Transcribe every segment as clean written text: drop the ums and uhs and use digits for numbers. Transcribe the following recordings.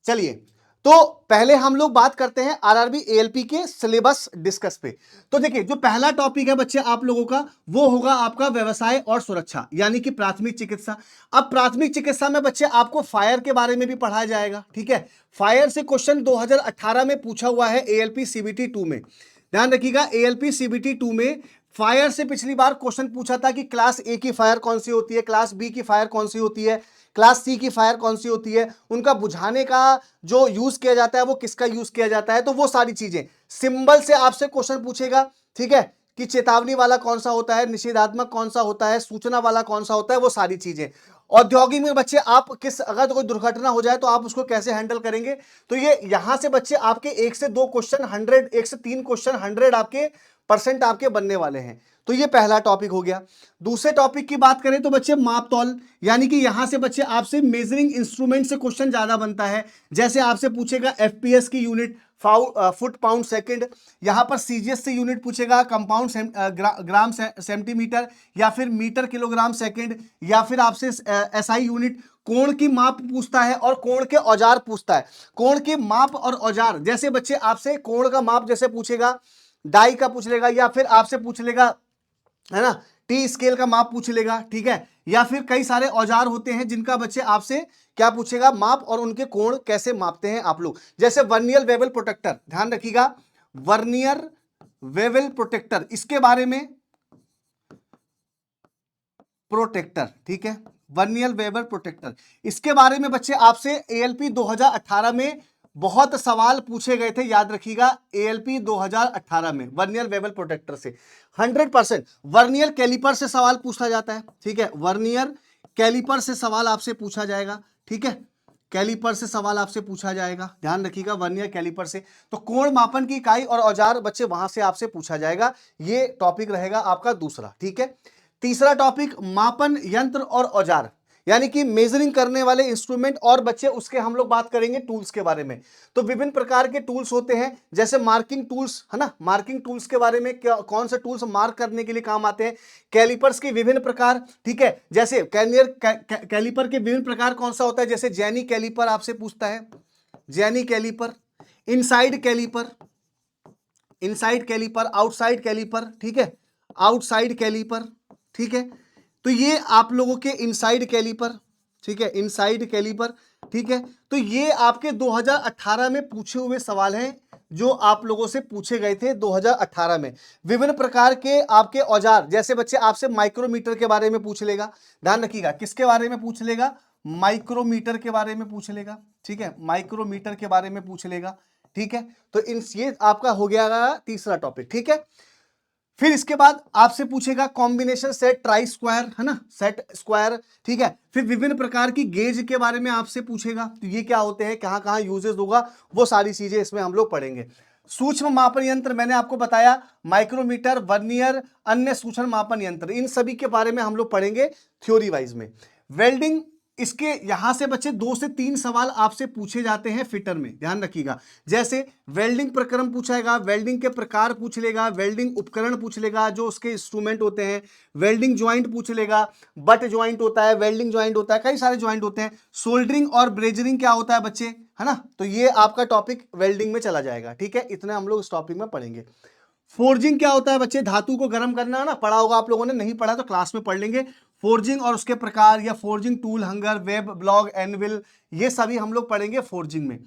चलिए, तो पहले हम लोग बात करते हैं आरआरबी एएलपी के सिलेबस डिस्कस पे। तो देखिए, जो पहला टॉपिक है बच्चे आप लोगों का, वो होगा आपका व्यवसाय और सुरक्षा, यानी कि प्राथमिक चिकित्सा। अब प्राथमिक चिकित्सा में बच्चे आपको फायर के बारे में भी पढ़ाया जाएगा। ठीक है, फायर से क्वेश्चन 2018 में पूछा हुआ है एएलपी सीबीटी 2 में। ध्यान रखिएगा, एएलपी सीबीटी 2 में फायर से पिछली बार क्वेश्चन पूछा था कि क्लास ए की फायर कौन सी होती है, क्लास बी की फायर कौन सी होती है, क्लास सी की फायर कौन सी होती है, उनका बुझाने का जो यूज किया जाता है वो किसका यूज किया जाता है। तो वो सारी चीजें सिंबल से आपसे क्वेश्चन पूछेगा। ठीक है, कि चेतावनी वाला कौन सा होता है, निषेधात्मक कौन सा होता है, सूचना वाला कौन सा होता है, वो सारी चीजें। औद्योगिक में बच्चे आप किस, अगर कोई दुर्घटना हो जाए तो आप उसको कैसे हैंडल करेंगे। तो ये यहां से बच्चे आपके 1 से 2 क्वेश्चन 100, 1 से 3 क्वेश्चन 100 आपके परसेंट आपके बनने वाले हैं। तो ये पहला टॉपिक हो गया। दूसरे टॉपिक की बात करें तो बच्चे माप तौल, यानी कि यहां से बच्चे आपसे मेजरिंग इंस्ट्रूमेंट से क्वेश्चन ज्यादा बनता है। जैसे आपसे पूछेगा एफपीएस की यूनिट, फुट पाउंड सेकंड, यहां पर सीजीएस से यूनिट पूछेगा कंपाउंड ग्राम सेंटीमीटर, या फिर मीटर किलोग्राम सेकंड, या फिर आपसे एसआई यूनिट। कोण की माप पूछता है और कोण के औजार पूछता है। कोण के माप और औजार, जैसे बच्चे आपसे कोण का माप जैसे पूछेगा, डाई का पूछ लेगा, या फिर आपसे पूछ लेगा, है ना, टी स्केल का माप पूछ लेगा। ठीक है, या फिर कई सारे औजार होते हैं जिनका बच्चे आपसे क्या पूछेगा, माप और उनके कोण कैसे मापते हैं आप लोग। जैसे वर्नियर वेवल प्रोटेक्टर, ध्यान रखिएगा, वर्नियर वेवल प्रोटेक्टर, इसके बारे में, प्रोटेक्टर, ठीक है, वर्नियर वेवल प्रोटेक्टर, इसके बारे में बच्चे आपसे एएलपी 2018 में बहुत सवाल पूछे गए थे। याद रखिएगा, एएलपी 2018 में वर्नियर वेवल प्रोटेक्टर से 100%। वर्नियर कैलिपर से सवाल पूछा जाता है। ठीक है, वर्नियर कैलिपर से सवाल आपसे पूछा जाएगा। ठीक है, कैलिपर से सवाल आपसे पूछा जाएगा, ध्यान रखिएगा, वर्नियर कैलिपर से। तो कोण मापन की इकाई और औजार बच्चे वहां से आपसे पूछा जाएगा। ये टॉपिक रहेगा आपका दूसरा। ठीक है, तीसरा टॉपिक मापन यंत्र और औजार, यानी कि मेजरिंग करने वाले इंस्ट्रूमेंट, और बच्चे उसके हम लोग बात करेंगे टूल्स के बारे में। तो विभिन्न प्रकार के टूल्स होते हैं, जैसे मार्किंग टूल्स, है ना, मार्किंग टूल्स के बारे में, कौन से टूल्स मार्क करने के लिए काम आते हैं। कैलिपर्स के विभिन्न प्रकार, ठीक है, जैसे कैलिपर के विभिन्न प्रकार कौन सा होता है, जैसे जैनी कैलिपर आपसे पूछता है, jenny caliper, inside caliper, inside caliper, outside caliper, ठीक है, आउटसाइड कैलिपर। ठीक है, तो ये आप लोगों के इनसाइड कैलिपर, ठीक है, इनसाइड कैलिपर। ठीक है, तो ये आपके 2018 में पूछे हुए सवाल हैं, जो आप लोगों से पूछे गए थे 2018 में। विभिन्न प्रकार के आपके औजार, जैसे बच्चे आपसे माइक्रोमीटर के बारे में पूछ लेगा। ध्यान रखिएगा, किसके बारे में पूछ लेगा, माइक्रोमीटर के बारे में पूछ लेगा। ठीक है, माइक्रोमीटर के बारे में पूछ लेगा। ठीक है, तो ये आपका हो गया तीसरा टॉपिक। ठीक है, फिर इसके बाद आपसे पूछेगा कॉम्बिनेशन सेट, ट्राई स्क्वायर, है ना, सेट स्क्वायर। ठीक है, फिर विभिन्न प्रकार की गेज के बारे में आपसे पूछेगा, तो ये क्या होते हैं, कहां कहां यूजेस होगा, वो सारी चीजें इसमें हम लोग पढ़ेंगे। सूक्ष्म मापन यंत्र मैंने आपको बताया, माइक्रोमीटर, वर्नियर, अन्य सूक्ष्म मापन यंत्र, इन सभी के बारे में हम लोग पढ़ेंगे थ्योरी वाइज में। वेल्डिंग, इसके यहां से बच्चे 2 से 3 सवाल आपसे पूछे जाते हैं फिटर में, ध्यान रखिएगा। जैसे वेल्डिंग प्रक्रम पूछेगा, वेल्डिंग के प्रकार पूछ लेगा, वेल्डिंग उपकरण पूछ लेगा, जो उसके इंस्ट्रूमेंट होते हैं, वेल्डिंग ज्वाइंट पूछ लेगा, बट ज्वाइंट होता है, वेल्डिंग ज्वाइंट होता है, कई सारे ज्वाइंट होते हैं। सोल्डरिंग और ब्रेजरिंग क्या होता है बच्चे, है ना, तो ये आपका टॉपिक वेल्डिंग में चला जाएगा। ठीक है, इतने हम लोग इस टॉपिक में पढ़ेंगे। फोर्जिंग क्या होता है बच्चे, धातु को गर्म करना, ना पढ़ा होगा आप लोगों ने, नहीं पढ़ा तो क्लास में पढ़ लेंगे। फोर्जिंग और उसके प्रकार, या forging tool, hunger, web, blog, anvil, ये सभी हम लोग पढ़ेंगे फोर्जिंग में।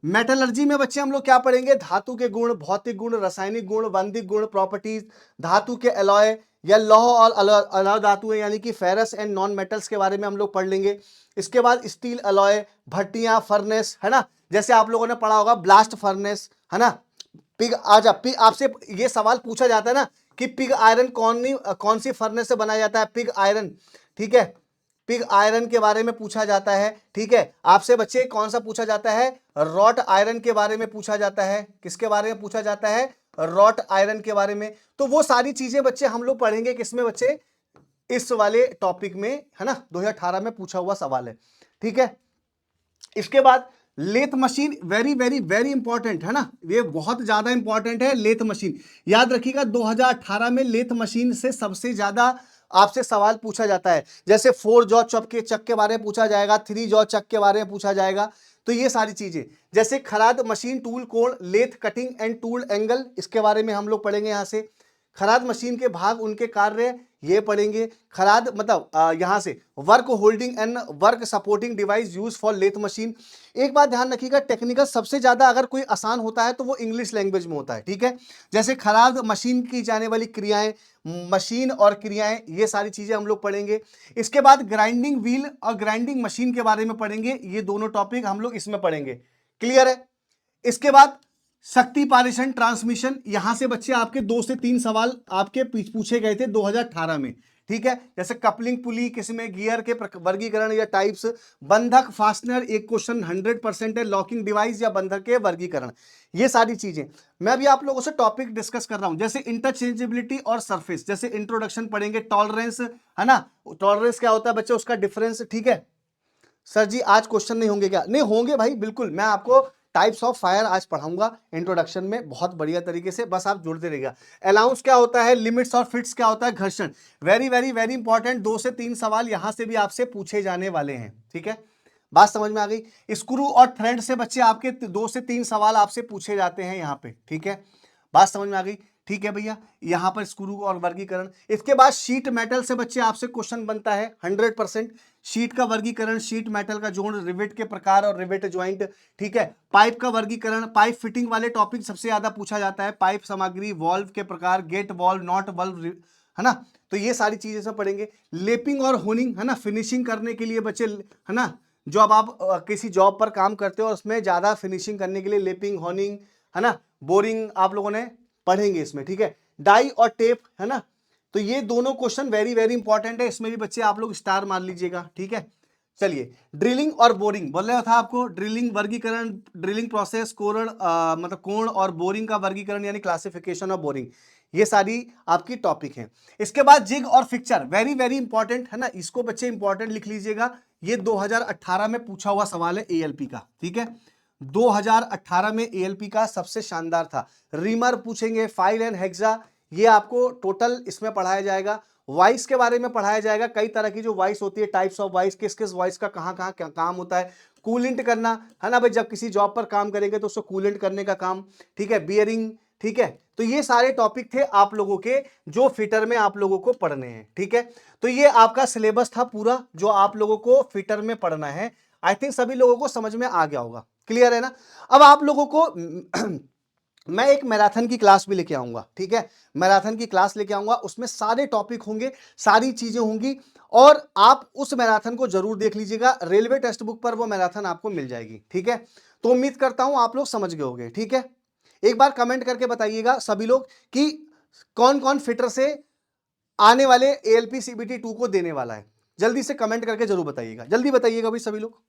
मेटलर्जी में बच्चे हम लोग क्या पढ़ेंगे, धातु के गुण, भौतिक गुण, रासायनिक गुण, वंदिक गुण, प्रॉपर्टीज, धातु के अलॉय या लौह और अलॉय धातुएं, यानी कि फेरस एंड नॉन मेटल्स के बारे में हम लोग पढ़ लेंगे। इसके बाद स्टील अलॉय, भट्टियां, फर्नेस, है ना, जैसे आप लोगों ने पढ़ा होगा ब्लास्ट फर्नेस, है ना, पिग, आजा पिग, आपसे ये सवाल पूछा जाता है ना कि पिग आयरन कौन सी फर्नेस से बनाया जाता है, पिग आयरन। ठीक है, पिग आयरन के बारे में पूछा जाता है। ठीक है, आपसे बच्चे कौन सा पूछा जाता है, रॉट आयरन के बारे में पूछा जाता है। किसके बारे में पूछा जाता है, रॉट आयरन के बारे में। तो वो सारी चीजें बच्चे हम लोग पढ़ेंगे किसमें बच्चे, इस वाले टॉपिक में, है ना, 2018 में पूछा हुआ सवाल है। ठीक है, इसके बाद lathe machine, very very very important, है ना, ये बहुत ज्यादा इंपॉर्टेंट है लेथ मशीन। याद रखिएगा 2018 में लेथ मशीन से सबसे ज्यादा आपसे सवाल पूछा जाता है। जैसे 4 जॉ चक के बारे में पूछा जाएगा, 3 जॉ चक के बारे में पूछा जाएगा। तो ये सारी चीजें, जैसे खराद मशीन टूल कोण lathe cutting and tool angle, इसके बारे में हम लोग पढ़ेंगे। यहां से खराद मशीन के भाग उनके कार्य ये पढ़ेंगे। खराद मतलब यहां से work holding and work supporting device use for lathe machine. एक बात ध्यान रखिएगा, टेक्निकल सबसे ज्यादा अगर कोई आसान होता है तो वो इंग्लिश लैंग्वेज में होता है, ठीक है। जैसे खराद मशीन की जाने वाली क्रियाएं, मशीन और क्रियाएं, ये सारी चीजें हम लोग पढ़ेंगे। इसके बाद ग्राइंडिंग व्हील और ग्राइंडिंग मशीन के बारे में पढ़ेंगे। ये दोनों टॉपिक हम लोग इसमें पढ़ेंगे, क्लियर है। इसके बाद शक्ति पारेषण ट्रांसमिशन, यहां से बच्चे आपके 2 से 3 सवाल आपके पूछे गए थे 2018 में, ठीक है। जैसे कपलिंग पुली किसमें, गियर के वर्गीकरण या टाइप्स, बंधक फास्टनर एक क्वेश्चन 100% है, लॉकिंग डिवाइस या बंधक के वर्गीकरण, ये सारी चीजें मैं अभी आप लोगों से टॉपिक डिस्कस कर रहा हूं। जैसे इंटरचेंजेबिलिटी और सरफेस, जैसे इंट्रोडक्शन पढ़ेंगे, टॉलरेंस है ना, टॉलरेंस क्या होता है बच्चे, उसका डिफरेंस, ठीक है। सर जी आज क्वेश्चन नहीं होंगे क्या? नहीं होंगे भाई, बिल्कुल। मैं आपको टाइप्स ऑफ फायर आज पढ़ाऊंगा इंट्रोडक्शन में बहुत बढ़िया तरीके से, बस आप जुड़ते रहिएगा। अलाउंस क्या होता है, लिमिट्स और फिट्स क्या होता है, घर्षण, वेरी वेरी वेरी इंपॉर्टेंट। 2 से 3 सवाल यहां से भी आपसे पूछे जाने वाले हैं, ठीक है। बात समझ में आ गई। स्क्रू और थ्रेड से बच्चे आपके 2 से 3 सवाल आपसे पूछे जाते हैं यहां पे, ठीक है। बात समझ में आ गई, ठीक है भैया। यहां पर स्क्रू और वर्गीकरण। इसके बाद शीट मेटल से बच्चे आपसे क्वेश्चन बनता है 100%। शीट का वर्गीकरण, शीट मेटल का जोड़, रिवेट के प्रकार और रिवेट ज्वाइंट, ठीक है। पाइप का वर्गीकरण, पाइप फिटिंग वाले टॉपिक सबसे ज्यादा पूछा जाता है। पाइप सामग्री, वॉल्व के प्रकार, गेट वॉल्व, नॉट वॉल्व, है ना। तो ये सारी चीजें सब पढ़ेंगे। लेपिंग और होनिंग, है ना, फिनिशिंग करने के लिए बच्चे, है ना, जो अब आप किसी जॉब पर काम करते हो और उसमें ज्यादा फिनिशिंग करने के लिए लेपिंग, होनिंग, है ना, बोरिंग आप लोगों ने पढ़ेंगे इसमें, ठीक है। डाई और टेप, है ना। तो ये दोनों क्वेश्चन वेरी वेरी इंपॉर्टेंट है, इसमें भी बच्चे आप लोग स्टार मान लीजिएगा, ठीक है। चलिए, ड्रिलिंग और बोरिंग बोल रहा था आपको। ड्रिलिंग वर्गीकरण, ड्रिलिंग प्रोसेस, कोण मतलब कोण, और बोरिंग का वर्गीकरण यानी क्लासिफिकेशन ऑफ बोरिंग, ये सारी आपकी टॉपिक है। इसके बाद जिग और फिक्चर, वेरी वेरी इंपॉर्टेंट है ना, इसको बच्चे इंपॉर्टेंट लिख लीजिएगा। ये 2018 में पूछा हुआ सवाल है एएलपी का, ठीक है। 2018 में एएलपी का सबसे शानदार था। रीमर पूछेंगे, फाइल एंड हेक्सा, ये आपको टोटल इसमें पढ़ाया जाएगा। वॉइस के बारे में पढ़ाया जाएगा, कई तरह की जो वॉइस होती है, टाइप्स ऑफ वॉइस, किस किस वॉइस का कहां कहां क्या काम होता है। कूलेंट करना, है ना भाई, जब किसी जॉब पर काम करेंगे तो उसको कूलेंट करने का काम, ठीक है। बियरिंग, ठीक है। तो ये सारे टॉपिक थे आप लोगों के जो फिटर में आप लोगों को पढ़ने हैं, ठीक है। तो ये आपका सिलेबस था पूरा जो आप लोगों को फिटर में पढ़ना है। आई थिंक सभी लोगों को समझ में आ गया होगा, क्लियर है ना। अब आप लोगों को मैं एक मैराथन की क्लास भी लेके आऊंगा, ठीक है। मैराथन की क्लास लेके आऊंगा, उसमें सारे टॉपिक होंगे, सारी चीजें होंगी, और आप उस मैराथन को जरूर देख लीजिएगा। रेलवे टेक्स्ट बुक पर वो मैराथन आपको मिल जाएगी, ठीक है। तो उम्मीद करता हूं आप लोग समझ गए होंगे, ठीक है। एक बार कमेंट करके बताइएगा सभी लोग कि कौन कौन फिटर से आने वाले एएलपी सीबीटी 2 को देने वाला है। जल्दी से कमेंट करके जरूर बताइएगा, जल्दी बताइएगा भाई सभी लोग।